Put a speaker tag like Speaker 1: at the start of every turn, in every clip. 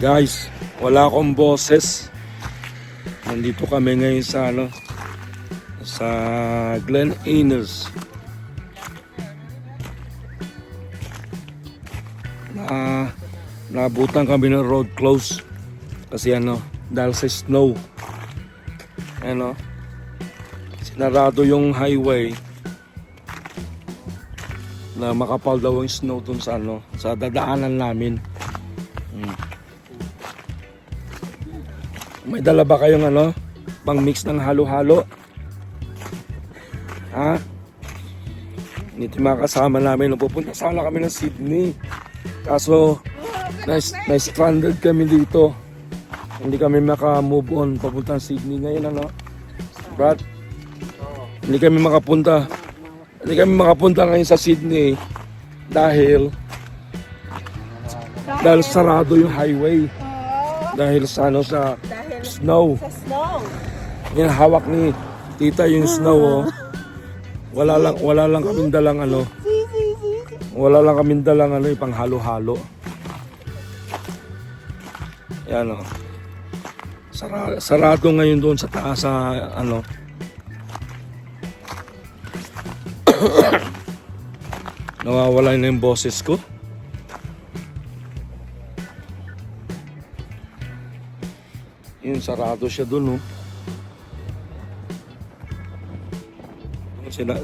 Speaker 1: Guys, wala akong boses. Nandito kami ngayon sa sa Glen Innes. Nabutan kami ng road close kasi dahil sa snow. Sinarado yung highway na makapal daw yung snow dun sa sa dadaanan namin. May dala ba kayong pang mix ng halo-halo? Ha? Nito mga kasama namin, pupunta sana kami ng Sydney. Kaso na-stranded kami dito. Hindi kami maka-move on papunta ng Sydney ngayon Brad? Hindi kami makapunta ngayon sa Sydney dahil sarado yung highway. Dahil sa snow.
Speaker 2: Sa snow.
Speaker 1: Yan, hawak ni tita yung snow. Wala lang kaming dalang Wala lang kaming dalang pang halo-halo. Yan sarado ngayon doon sa taas sa nawawala na yung boses ko. Yun, sarado siya dun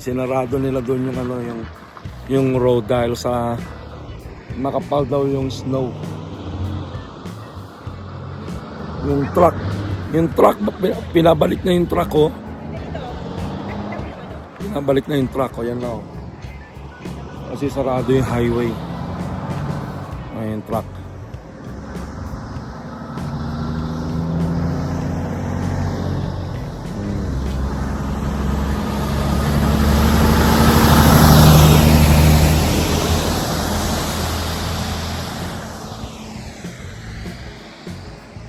Speaker 1: Sinarado nila dun yung road dahil sa makapal daw yung snow. Yung truck pinabalik na yung truck pinabalik na yung truck yan kasi sarado yung highway. Yung truck.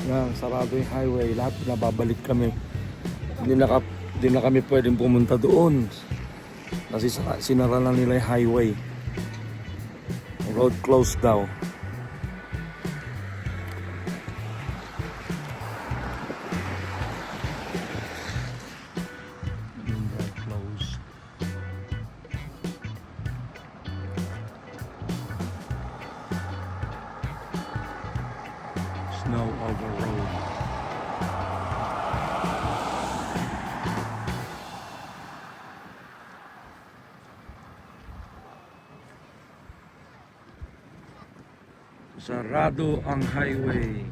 Speaker 1: Yan, sarado yung highway. Lahat nababalik kami. Hindi na kami pwedeng pumunta doon. Kasi sinara na nila yung highway. Road closed daw. Snow over road. Sarado ang highway.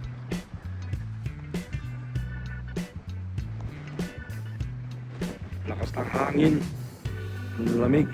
Speaker 1: Lakas ng hangin. Ang lamig.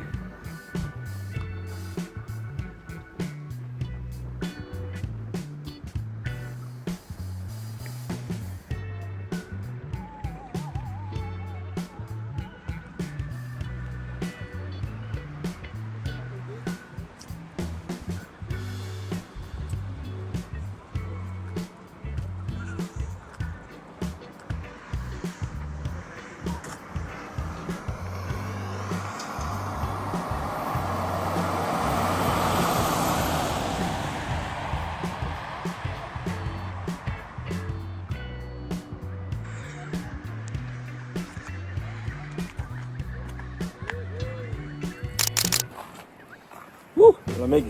Speaker 1: Lamig.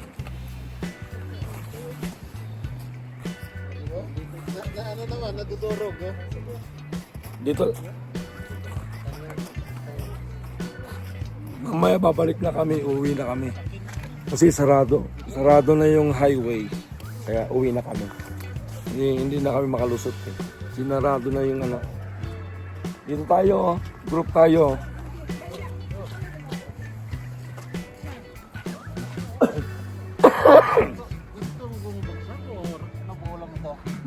Speaker 3: Nadudurog
Speaker 1: Dito. Mamaya babalik na kami, uwi na kami. Kasi sarado na yung highway. Kaya uwi na kami. Hindi na kami makalusot Sinarado na yung Dito tayo, group tayo.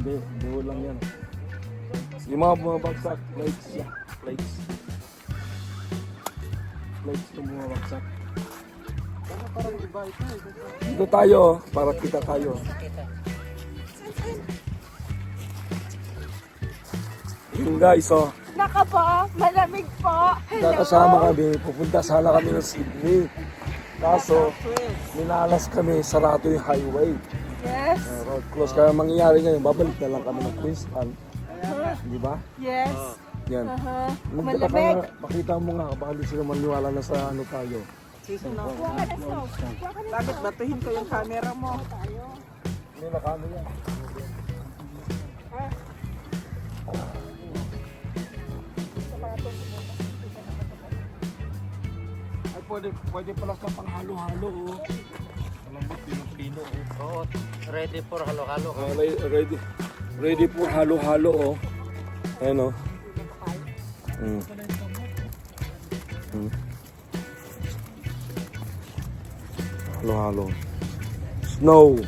Speaker 1: Hindi lang yan. Yung mga bumabagsak, plates yung bumabagsak. Dito tayo, para kita tayo. Yung guys,
Speaker 2: Naka po, malamig po. Hello.
Speaker 1: kasama kami, pupunta sana kami ng Sydney. Kaso, minalas kami, sarado yung highway.
Speaker 2: Yes.
Speaker 1: Road close. Kaya mangyayari ngayon, babalik na lang kami ng Queenstown. Di ba?
Speaker 2: Yes.
Speaker 1: Yan.
Speaker 2: Malamig.
Speaker 1: Makita mo nga, baka hindi sila maniwala na sa ano tayo.
Speaker 4: Bakit batuhin ko yung camera mo?
Speaker 1: Hindi na kano yan. Ay, pwede pala sa panghalo-halo. Oh. Malambot, pinong-pino. Oh.
Speaker 3: Oo, ready for halo-halo.
Speaker 1: Ready for halo-halo. Oh. Ayan oh. Mm. Mm. Halo-halo. Snow.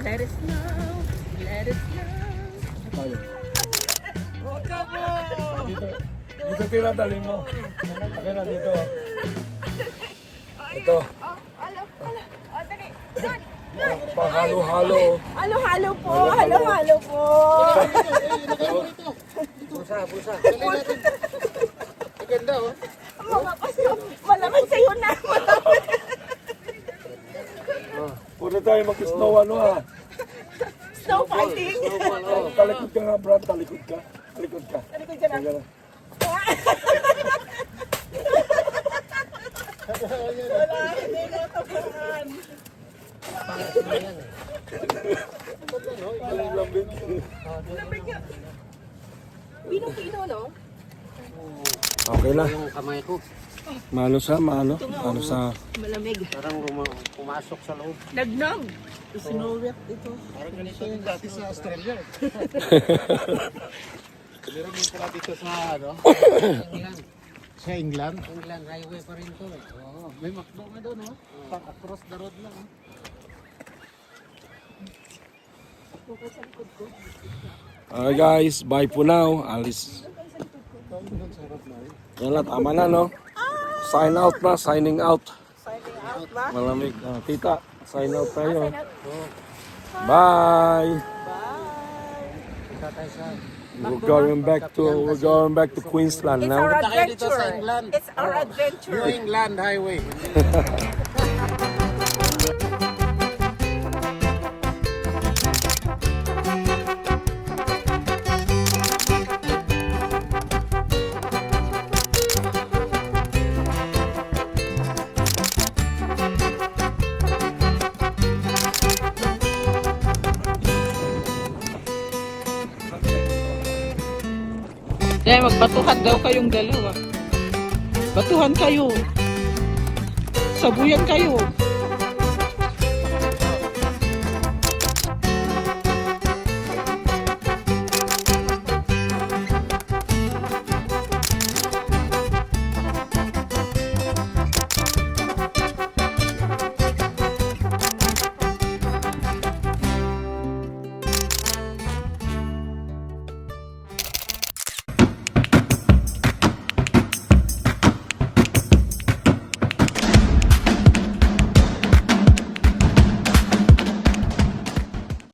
Speaker 2: Let it snow. Let it snow.
Speaker 1: Tayo. Dito tinadali mo. Okay na dito. Ito. Panghalo-halo.
Speaker 2: Halo-halo po. Halo-halo po.
Speaker 3: Bulsa.
Speaker 4: Maganda oh.
Speaker 2: Mga pasto. Malamig sa'yo na.
Speaker 1: Pwede tayo mag-snow ano ha.
Speaker 2: Snow fighting.
Speaker 1: Talikod ka nga Brad, talikod ka. Talikod ka.
Speaker 2: Talikod ka na.
Speaker 1: Talikod ka.
Speaker 2: Hindi mo tapuan.
Speaker 1: Aling lambing.
Speaker 2: Pino-pino, no?
Speaker 1: Okay na.
Speaker 3: Yung kamay ko,
Speaker 1: Malo sa, malo. Ano sa...
Speaker 2: Malamig.
Speaker 3: parang pumasok sa loob.
Speaker 2: Nagnog.
Speaker 4: Sinulwet ito.
Speaker 3: Parang ganito din dati sa Australia.
Speaker 4: Meron din pala dito sa ano?
Speaker 3: England.
Speaker 4: Sa England.
Speaker 3: England, highway pa rin to eh.
Speaker 4: Oo, may McDo nga doon oh. Pang across the road lang oh.
Speaker 1: Alright guys, bye for now. Alis. Yan lang, tama na no? Sign out na, signing out.
Speaker 2: Signing out ba?
Speaker 1: Malamig. Tita, sign out tayo. Bye!
Speaker 3: Punta tayo sa...
Speaker 1: We're going back to Queensland
Speaker 2: It's
Speaker 1: now.
Speaker 2: our
Speaker 3: Punta kayo dito sa
Speaker 2: adventure.
Speaker 3: England.
Speaker 2: It's our adventure.
Speaker 3: New England Highway.
Speaker 4: Kaya magbatuhan daw kayong dalawa. Batuhan kayo. Sabuyan kayo.